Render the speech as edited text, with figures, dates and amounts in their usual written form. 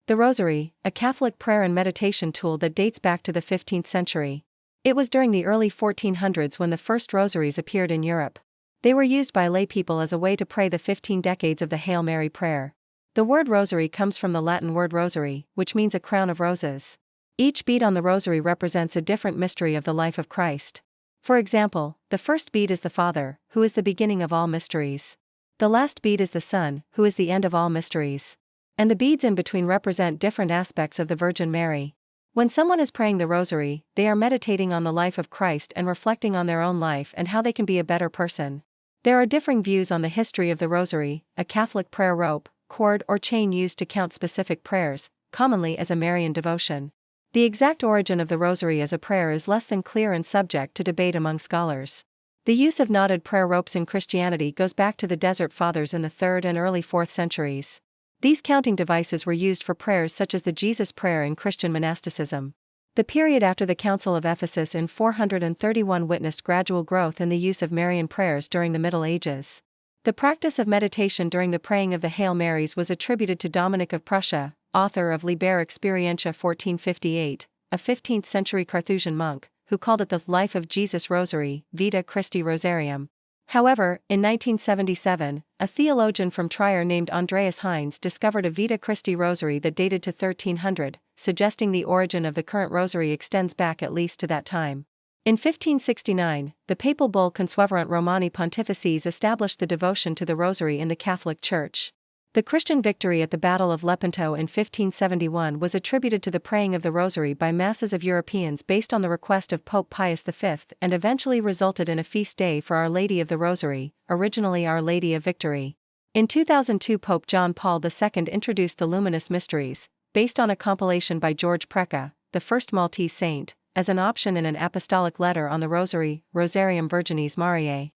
The Rosary, a Catholic prayer and meditation tool that dates back to the 15th century. It was during the early 1400s when the first rosaries appeared in Europe. They were used by lay people as a way to pray the 15 decades of the Hail Mary prayer. The word rosary comes from the Latin word rosary, which means a crown of roses. Each bead on the rosary represents a different mystery of the life of Christ. For example, the first bead is the Father, who is the beginning of all mysteries. The last bead is the Son, who is the end of all mysteries. And the beads in between represent different aspects of the Virgin Mary. When someone is praying the rosary, they are meditating on the life of Christ and reflecting on their own life and how they can be a better person. There are differing views on the history of the rosary, a Catholic prayer rope, cord or chain used to count specific prayers, commonly as a Marian devotion. The exact origin of the rosary as a prayer is less than clear and subject to debate among scholars. The use of knotted prayer ropes in Christianity goes back to the Desert Fathers in the 3rd and early 4th centuries. These counting devices were used for prayers such as the Jesus Prayer in Christian monasticism. The period after the Council of Ephesus in 431 witnessed gradual growth in the use of Marian prayers during the Middle Ages. The practice of meditation during the praying of the Hail Marys was attributed to Dominic of Prussia, author of Liber Experientia 1458, a 15th-century Carthusian monk, who called it the Life of Jesus Rosary, Vita Christi Rosarium. However, in 1977, a theologian from Trier named Andreas Heinz discovered a Vita Christi Rosary that dated to 1300, suggesting the origin of the current rosary extends back at least to that time. In 1569, the papal bull Consueverunt Romani Pontifices established the devotion to the rosary in the Catholic Church. The Christian victory at the Battle of Lepanto in 1571 was attributed to the praying of the rosary by masses of Europeans based on the request of Pope Pius V and eventually resulted in a feast day for Our Lady of the Rosary, originally Our Lady of Victory. In 2002, Pope John Paul II introduced the Luminous Mysteries, based on a compilation by George Precca, the first Maltese saint, as an option in an apostolic letter on the Rosary, Rosarium Virginis Mariae.